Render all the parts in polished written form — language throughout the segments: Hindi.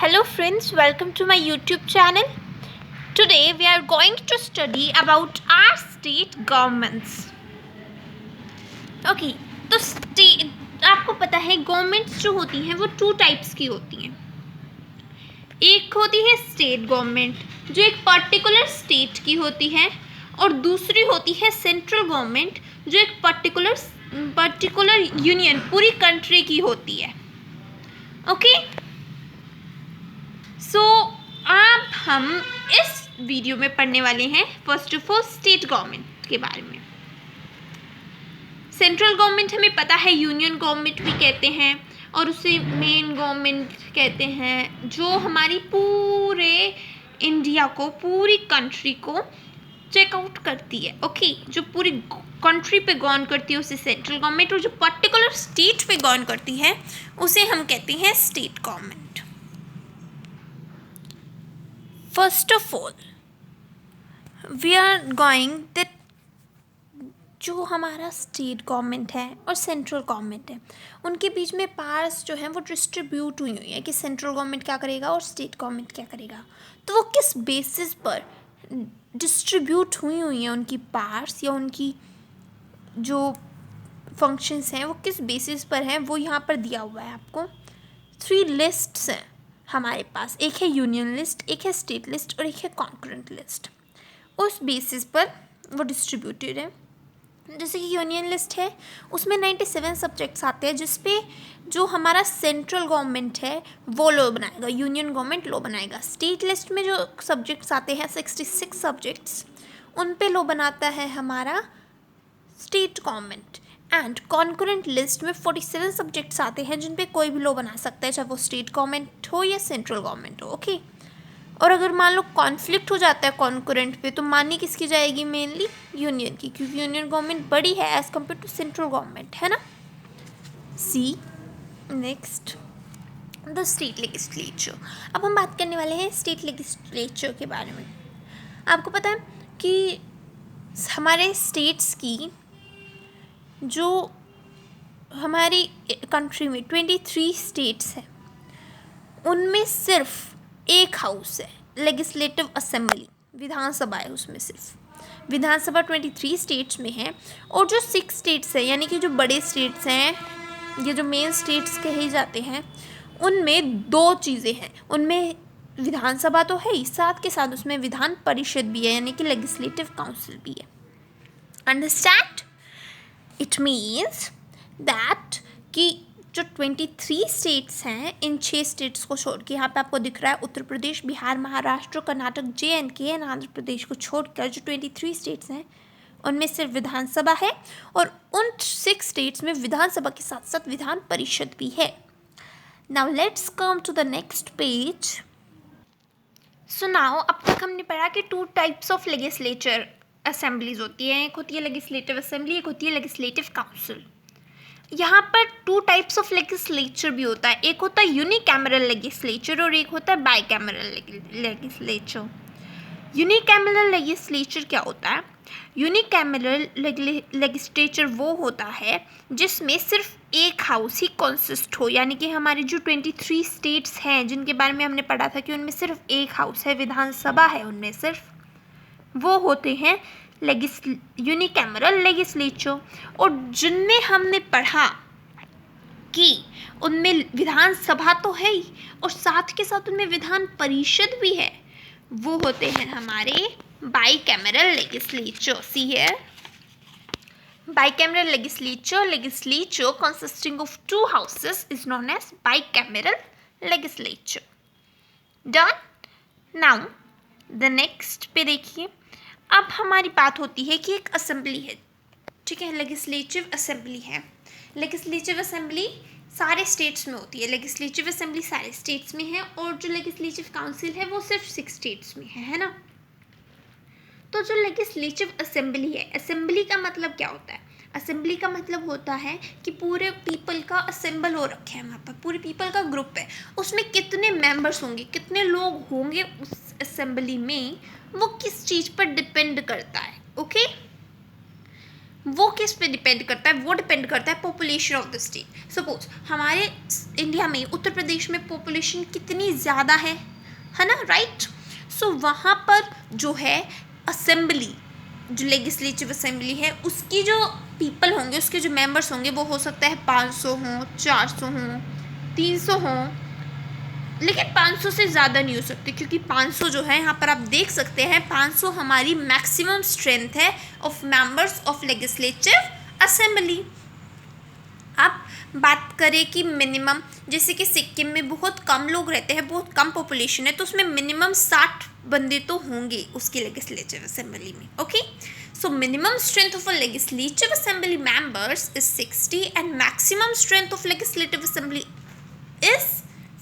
Hello friends, welcome to my YouTube channel. Today we are going to study about our state governments. Okay, तो स्टेट आपको पता है गवर्नमेंट्स जो होती हैं वो टू टाइप्स की होती हैं. एक होती है स्टेट गवर्नमेंट जो एक पर्टिकुलर स्टेट की होती है और दूसरी होती है सेंट्रल गवर्नमेंट जो एक पर्टिकुलर यूनियन पूरी कंट्री की होती है. ओके सो अब हम इस वीडियो में पढ़ने वाले हैं first of all state government के बारे में. सेंट्रल गवर्नमेंट हमें पता है यूनियन गवर्नमेंट भी कहते हैं और उसे मेन गवर्नमेंट कहते हैं जो हमारी पूरे इंडिया को पूरी कंट्री को चेकआउट करती है. ओके जो पूरी कंट्री पे गवर्न करती है उसे सेंट्रल गवर्नमेंट और जो पर्टिकुलर स्टेट पे गवर्न करती है उसे हम कहते हैं state government. First of all we are going that जो हमारा स्टेट गवर्नमेंट है और सेंट्रल गवर्नमेंट है उनके बीच में पावर्स जो हैं वो डिस्ट्रीब्यूट हुई है कि सेंट्रल गवर्नमेंट क्या करेगा और स्टेट गवर्नमेंट क्या करेगा. तो वो किस बेसिस पर डिस्ट्रीब्यूट हुई है उनकी पावर्स या उनकी जो फंक्शंस हैं वो किस बेसिस पर हैं वो यहाँ पर दिया हुआ है आपको. 3 लिस्ट्स हैं हमारे पास. एक है यूनियन लिस्ट, एक है स्टेट लिस्ट और एक है कॉन्करेंट लिस्ट. उस बेसिस पर वो डिस्ट्रीब्यूटेड है. जैसे कि यूनियन लिस्ट है उसमें 97 सब्जेक्ट्स आते हैं जिस पे जो हमारा सेंट्रल गवर्नमेंट है वो लॉ बनाएगा, यूनियन गवर्नमेंट लॉ बनाएगा. स्टेट लिस्ट में जो सब्जेक्ट्स आते हैं 66 सब्जेक्ट्स उन पे लॉ बनाता है हमारा state government. And concurrent list में 47 सब्जेक्ट्स आते हैं जिन पे कोई भी लॉ बना सकता है चाहे वो स्टेट गवर्नमेंट हो या सेंट्रल गवर्नमेंट हो. ओके और अगर मान लो कॉन्फ्लिक्ट हो जाता है कॉन्करेंट पे तो माननी किसकी जाएगी, मेनली यूनियन की, क्योंकि यूनियन गवर्नमेंट बड़ी है as compare to central government, है ना. See next the state legislature. अब हम बात करने वाले हैं स्टेट लेजिस्लेचर के बारे में. आपको पता है कि हमारे स्टेट्स की जो हमारी कंट्री में 23 स्टेट्स हैं उनमें सिर्फ एक हाउस है लेजिस्लेटिव असेंबली, विधानसभा है. उसमें सिर्फ विधानसभा 23 स्टेट्स में है और जो 6 स्टेट्स हैं यानी कि जो बड़े स्टेट्स हैं ये जो मेन स्टेट्स कहे जाते हैं उनमें 2 चीज़ें हैं. उनमें विधानसभा तो है ही, साथ के साथ उसमें विधान परिषद भी है यानी कि लेजिस्लेटिव काउंसिल भी है. अंडरस्टैंड. इट मीन्स दैट कि जो 23 स्टेट्स हैं इन 6 स्टेट्स को छोड़ के, यहाँ पे आपको दिख रहा है उत्तर प्रदेश, बिहार, महाराष्ट्र, कर्नाटक, JNK एंड आंध्र प्रदेश को छोड़कर जो 23 स्टेट्स हैं उनमें सिर्फ विधानसभा है और उन 6 स्टेट्स में विधानसभा के साथ साथ विधान परिषद भी है. Now let's come to the next page. So now अब तक हमने पढ़ा कि 2 टाइप्स ऑफ लेजिस्लेचर असेंबलीज होती हैं. एक होती है लेजिस्लेटिव असेंबली, एक होती है लेजिस्लेटिव काउंसिल. यहाँ पर 2 टाइप्स ऑफ लेजिस्लेचर भी होता है. एक होता है यूनिकैमरल लेजिस्लेचर और एक होता है बाइकैमरल लेजिस्लेचर. यूनिकैमरल लेजिस्लेचर क्या होता है? यूनिकैमरल लेजिस्लेचर वो होता है जिसमें सिर्फ एक हाउस ही कंसिस्ट हो, यानी कि हमारे जो 23 स्टेट्स हैं जिनके बारे में हमने पढ़ा था कि उनमें सिर्फ एक हाउस है, विधानसभा है उनमें सिर्फ, वो होते हैं यूनिकैमरल लेजिस्लेचर. और जिनमें हमने पढ़ा कि उनमें विधानसभा तो है ही और साथ के साथ उनमें विधान परिषद भी है, वो होते हैं हमारे bicameral legislature. See here bicameral legislature consisting of 2 houses is known as bicameral legislature. Done. Now the next पे देखिए. अब हमारी बात होती है कि एक असेंबली है, ठीक है, लेजिस्लेटिव असेंबली है. लेजिस्लेटिव असेंबली सारे स्टेट्स में होती है. लेजिस्लेटिव असेंबली सारे स्टेट्स में है और जो लेजिस्लेटिव काउंसिल है वो सिर्फ 6 स्टेट्स में है ना. तो जो लेजिस्लेटिव असेंबली है, असेंबली का मतलब क्या होता है? असेंबली का मतलब होता है कि पूरे पीपल का असेंबल हो रखे हैं वहाँ पर, पूरे पीपल का ग्रुप है, उसमें कितने मेंबर्स होंगे, कितने लोग होंगे उस असेंबली में, वो किस चीज़ पर डिपेंड करता है. ओके वो किस पे डिपेंड करता है? वो डिपेंड करता है population of the state. Suppose हमारे इंडिया में, उत्तर प्रदेश में पॉपुलेशन कितनी ज़्यादा है ना, राइट? सो वहाँ पर जो है असेंबली, जो लेजिस्लेटिव असेंबली है, उसकी जो पीपल होंगे, उसके जो मेंबर्स होंगे, वो हो सकता है 500 हों, 400 हों, 300 हों, लेकिन 500 से ज़्यादा नहीं हो सकते, क्योंकि 500 जो है, यहाँ पर आप देख सकते हैं 500 हमारी मैक्सिमम स्ट्रेंथ है of members of legislative assembly. आप बात करें कि मिनिमम, जैसे कि सिक्किम में बहुत कम लोग रहते हैं, बहुत कम पॉपुलेशन है, तो उसमें मिनिमम 60 बंदे तो होंगे उसकी लेजिस्लेटिव असेंबली में। Okay, so minimum strength of a legislative assembly members is 60 and maximum strength of legislative assembly is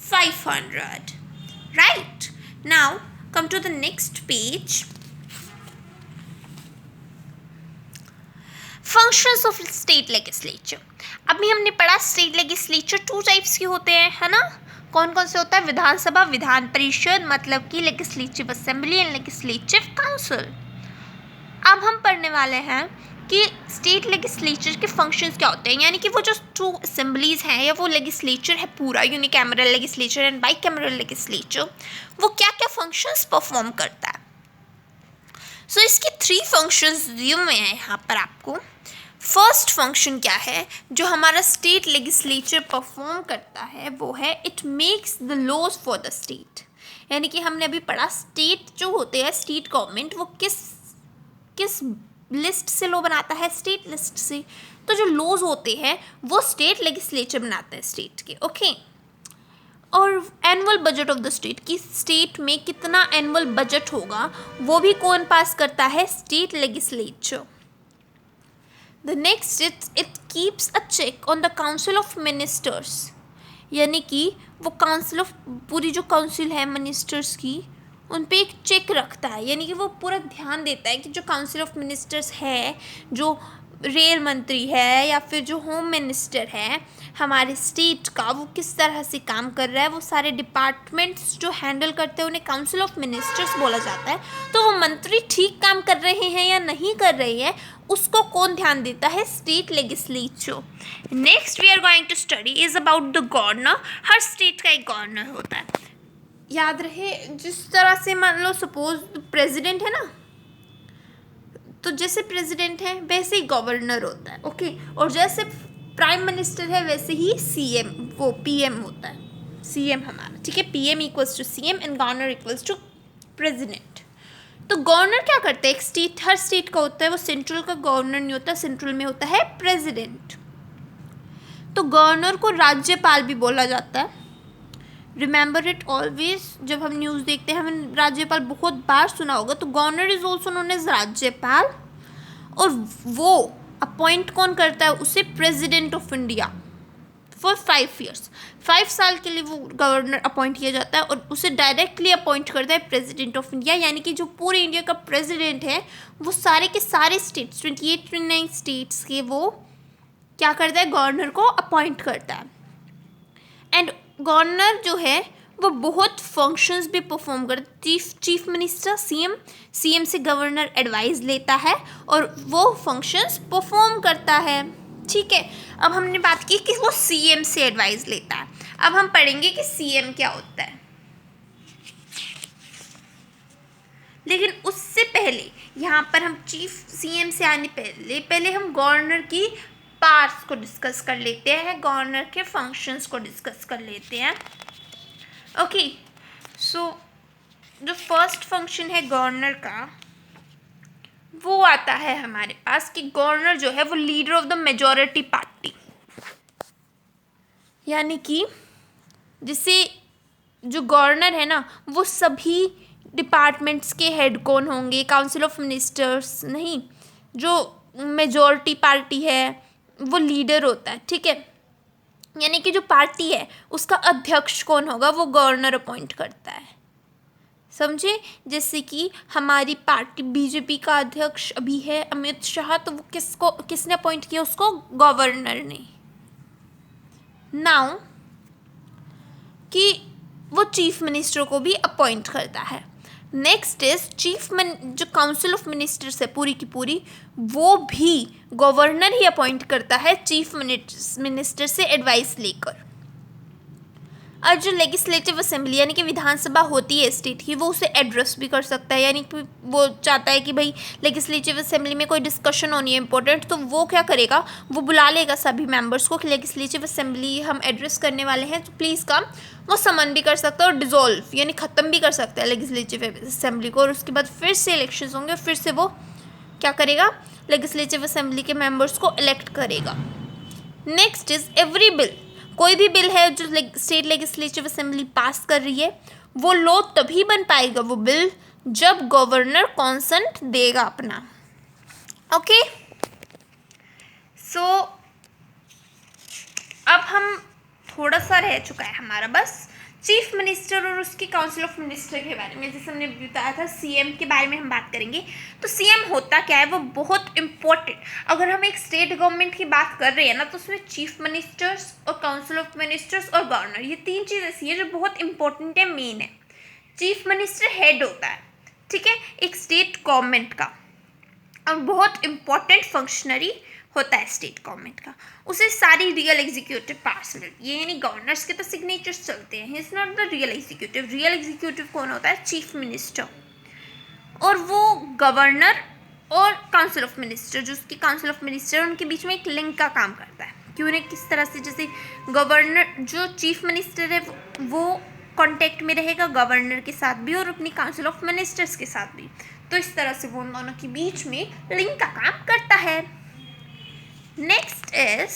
500. Right? Now come to the next page. Functions of state legislature. अभी हमने पढ़ा स्टेट लेजिस्लेचर 2 टाइप्स के होते हैं, है ना? कौन कौन से होता है? विधानसभा, विधान परिषद, मतलब कि legislative assembly and legislative council. अब हम पढ़ने वाले हैं कि स्टेट लेजिस्लेचर के फंक्शंस क्या होते हैं, यानी कि वो जो 2 असेंबलीज हैं या वो लेजिस्लेचर है पूरा, unicameral legislature and bicameral legislature, वो क्या क्या फंक्शंस परफॉर्म करता है। सो इसके 3 फंक्शंस दिए हुए हैं यहाँ पर आपको। फर्स्ट फंक्शन क्या है जो हमारा स्टेट लेजिस्लेचर परफॉर्म करता है, वो है it makes the laws for the state. यानी कि हमने अभी पढ़ा स्टेट जो होते हैं, स्टेट गवर्नमेंट, वो किस लिस्ट से लॉ बनाता है? स्टेट लिस्ट से। तो जो लॉज होते हैं वो स्टेट लेजिस्लेचर बनाता है स्टेट के। ओके, और annual budget of the state, की स्टेट में कितना एनुअल बजट होगा वो भी कौन पास करता है? State legislature. The next it keeps a check on the council of ministers, यानी कि वो काउंसिल ऑफ, पूरी जो काउंसिल है मिनिस्टर्स की, उन पे एक चेक रखता है, यानी कि वो पूरा ध्यान देता है कि जो काउंसिल ऑफ मिनिस्टर्स है, जो रेल मंत्री है या फिर जो होम मिनिस्टर है हमारे स्टेट का, वो किस तरह से काम कर रहा है। वो सारे डिपार्टमेंट्स जो हैंडल करते हैं उन्हें काउंसिल ऑफ मिनिस्टर्स बोला जाता है। तो वो मंत्री ठीक काम कर रहे हैं या नहीं कर रहे हैं, उसको कौन ध्यान देता है? State legislature. Next we are going to study is about the governor. हर स्टेट का एक गवर्नर होता है। याद रहे, जिस तरह से मान लो सपोज प्रेसिडेंट है ना, तो जैसे प्रेसिडेंट है वैसे ही गवर्नर होता है। ओके, और जैसे प्राइम मिनिस्टर है वैसे ही सीएम, वो पीएम होता है, सीएम हमारा, ठीक है। PM equals to CM and governor equals to president. तो गवर्नर क्या करते हैं? एक स्टेट, हर स्टेट का होता है, वो सेंट्रल का गवर्नर नहीं होता, सेंट्रल में होता है प्रेसिडेंट। तो गवर्नर को राज्यपाल भी बोला जाता है। रिमेंबर इट ऑलवेज, जब हम न्यूज़ देखते हैं हमें राज्यपाल बहुत बार सुना होगा। तो governor is also known as Rajyapal, और वो अपॉइंट कौन करता है उसे? President of India for 5 years. 5 साल के लिए वो गवर्नर अपॉइंट किया जाता है और उसे डायरेक्टली अपॉइंट करता है प्रेसिडेंट ऑफ इंडिया, यानी कि जो पूरे इंडिया का प्रेसिडेंट है वो सारे के सारे स्टेट्स, 28-29 स्टेट्स के, वो क्या करता है? गवर्नर को अपॉइंट करता है। एंड गवर्नर जो है वो बहुत फंक्शंस भी परफॉर्म करता है। चीफ मिनिस्टर, सीएम से गवर्नर एडवाइस लेता है और वो फंक्शंस परफॉर्म करता है, ठीक है। अब हमने बात की कि वो सीएम से एडवाइस लेता है। अब हम पढ़ेंगे कि सीएम क्या होता है, लेकिन उससे पहले यहाँ पर हम सीएम से आने पहले हम गवर्नर की पार्ट्स को डिस्कस कर लेते हैं, गवर्नर के फंक्शंस को डिस्कस कर लेते हैं। ओके, सो जो फर्स्ट फंक्शन है गवर्नर का, वो आता है हमारे पास कि गवर्नर जो है वो leader of the majority party, यानी कि जिसे जो गवर्नर है ना, वो सभी डिपार्टमेंट्स के हेड कौन होंगे? काउंसिल ऑफ मिनिस्टर्स नहीं, जो मेजॉरिटी पार्टी है वो लीडर होता है, ठीक है। यानी कि जो पार्टी है उसका अध्यक्ष कौन होगा? वो गवर्नर अपॉइंट करता है, समझे। जैसे कि हमारी पार्टी बीजेपी का अध्यक्ष अभी है अमित शाह, तो वो किसने अपॉइंट किया? उसको गवर्नर ने। नाउ कि वो चीफ मिनिस्टर को भी अपॉइंट करता है। नेक्स्ट इज जो काउंसिल ऑफ मिनिस्टर्स है पूरी की पूरी, वो भी गवर्नर ही अपॉइंट करता है चीफ मिनिस्टर से एडवाइस लेकर। और जो लेजिस्लेटिव असेंबली यानी कि विधानसभा होती है स्टेट की, वो उसे एड्रेस भी कर सकता है, यानी कि वो चाहता है कि भाई लेजिस्लेटिव असेंबली में कोई डिस्कशन होनी है इंपॉर्टेंट, तो वो क्या करेगा, वो बुला लेगा सभी मेंबर्स को कि लेजिस्लेटिव असेंबली हम एड्रेस करने वाले हैं, तो प्लीज़ कम। वो समन भी कर सकता है और डिज़ोल्व यानी ख़त्म भी कर सकता है लेजिस्लेटिव असेंबली को, और उसके बाद फिर से इलेक्शन होंगे, फिर से वो क्या करेगा, लेजिस्लेटिव असेंबली के मेंबर्स को इलेक्ट करेगा। नेक्स्ट इज एवरी बिल, कोई भी बिल है जो स्टेट लेजिस्लेटिव असेंबली पास कर रही है, वो लॉ तभी बन पाएगा वो बिल जब गवर्नर कॉन्सेंट देगा अपना। ओके, सो अब हम थोड़ा सा रह चुका है हमारा बस चीफ मिनिस्टर और उसकी काउंसिल ऑफ मिनिस्टर के बारे में। जैसे हमने बताया था सीएम के बारे में हम बात करेंगे, तो सीएम होता क्या है, वो बहुत इंपॉर्टेंट। अगर हम एक स्टेट गवर्नमेंट की बात कर रहे हैं ना, तो उसमें चीफ मिनिस्टर्स और काउंसिल ऑफ मिनिस्टर्स और गवर्नर, ये तीन चीज़ ऐसी है जो बहुत इंपॉर्टेंट है, मेन है। चीफ मिनिस्टर हेड होता है, ठीक है, एक स्टेट गवर्नमेंट का, और बहुत इंपॉर्टेंट फंक्शनरी होता है स्टेट गवर्नमेंट का, उसे सारी रियल एग्जीक्यूटिव पावर्स मिलती है, यानी गवर्नर्स के तो सिग्नेचर्स चलते हैं, is not the real executive. Real executive कौन होता है, चीफ मिनिस्टर, और वो गवर्नर और काउंसिल ऑफ मिनिस्टर, जो उसकी काउंसिल ऑफ मिनिस्टर उनके बीच में एक लिंक का काम करता है कि उन्हें किस तरह से, जैसे गवर्नर जो चीफ मिनिस्टर है वो कांटेक्ट में रहेगा गवर्नर के साथ भी और अपनी काउंसिल ऑफ मिनिस्टर्स के साथ भी, तो इस तरह से वो उन दोनों के बीच में लिंक का काम करता है। Next is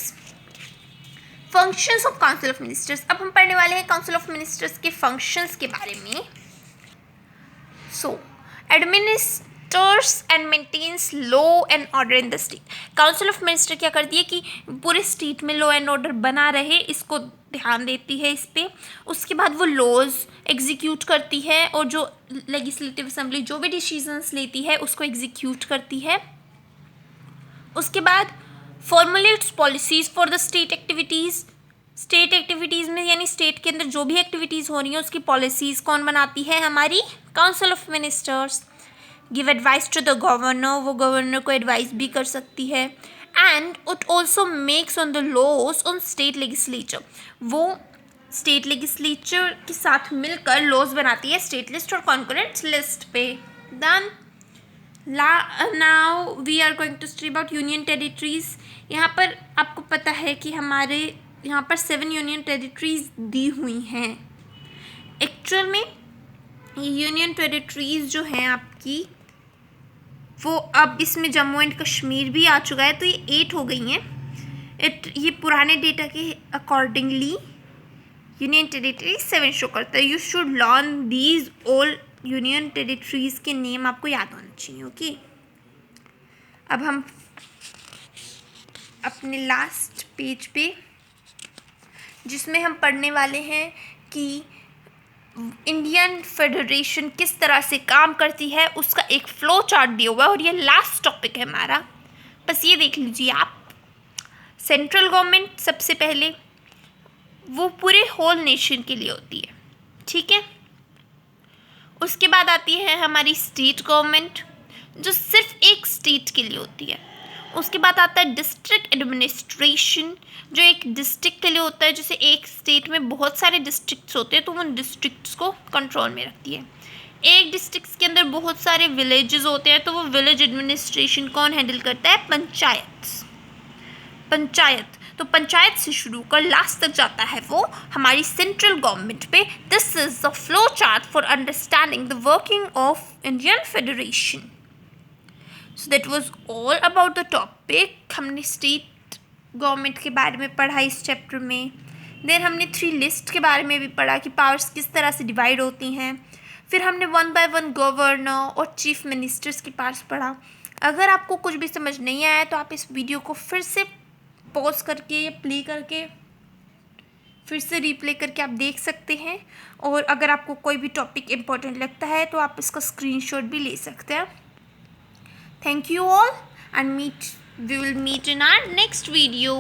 functions of council of ministers. अब हम पढ़ने वाले हैं काउंसिल ऑफ मिनिस्टर्स के फंक्शंस के बारे में। So administers and maintains law and order in the state. Council of minister क्या करती है कि पूरे स्टेट में लॉ एंड ऑर्डर बना रहे, इसको ध्यान देती है इस पर। उसके बाद वो लॉज एग्जीक्यूट करती है और जो लेजिस्लेटिव असेंबली जो भी डिसीजंस लेती है उसको एग्जीक्यूट करती है। उसके बाद formulates policies for the state activities. State activities में यानी स्टेट के अंदर जो भी एक्टिविटीज़ हो रही हैं उसकी पॉलिसीज़ कौन बनाती है, हमारी council of ministers. Give advice to the governor, वो गवर्नर को एडवाइस भी कर सकती है। And it also makes on the laws on state legislature, वो स्टेट लेजिस्लेचर के साथ मिलकर लॉज बनाती है स्टेट लिस्ट और कॉन्करेंट लिस्ट पे। Then now we are going to study about union territories. यहाँ पर आपको पता है कि हमारे यहाँ पर 7 यूनियन टेरिटरीज दी हुई हैं। एक्चुअल में ये यूनियन टेरिटरीज जो हैं आपकी, वो अब इसमें जम्मू एंड कश्मीर भी आ चुका है, तो ये 8 हो गई हैं। ये पुराने डेटा के अकॉर्डिंगली यूनियन टेरिटरी 7 शो करता है। You should learn these all union territories के नेम आपको याद होने चाहिए। ओके, अब हम अपने लास्ट पेज पे जिसमें हम पढ़ने वाले हैं कि इंडियन फेडरेशन किस तरह से काम करती है उसका एक फ्लो चार्ट दिया हुआ है, और ये लास्ट टॉपिक है हमारा, बस ये देख लीजिए आप। सेंट्रल गवर्नमेंट सबसे पहले वो पूरे होल नेशन के लिए होती है, ठीक है। उसके बाद आती है हमारी स्टेट गवर्नमेंट जो सिर्फ एक स्टेट के लिए होती है। उसके बाद आता है डिस्ट्रिक्ट एडमिनिस्ट्रेशन जो एक डिस्ट्रिक्ट के लिए होता है, जैसे एक स्टेट में बहुत सारे डिस्ट्रिक्ट्स होते हैं तो वो डिस्ट्रिक्ट्स को कंट्रोल में रखती है। एक डिस्ट्रिक्ट के अंदर बहुत सारे विलेजेस होते हैं तो वो विलेज एडमिनिस्ट्रेशन कौन हैंडल करता है, पंचायत। तो पंचायत से शुरू कर लास्ट तक जाता है वो हमारी सेंट्रल गवर्नमेंट पे। This is the flow chart for understanding the working of Indian federation. So that was all about the topic. हमने स्टेट गवर्नमेंट के बारे में पढ़ा इस चैप्टर में। देन हमने 3 लिस्ट के बारे में भी पढ़ा कि पावर्स किस तरह से डिवाइड होती हैं। फिर हमने 1 बाय 1 गवर्नर और चीफ मिनिस्टर्स के पार्ट्स पढ़ा। अगर आपको कुछ भी समझ नहीं आया तो आप इस वीडियो को फिर से पॉज करके या प्ले करके फिर से रिप्ले करके आप देख सकते हैं, और अगर आपको कोई भी टॉपिक इम्पोर्टेंट लगता है तो आप इसका स्क्रीनशॉट भी ले सकते हैं। Thank you all and we will meet in our next video.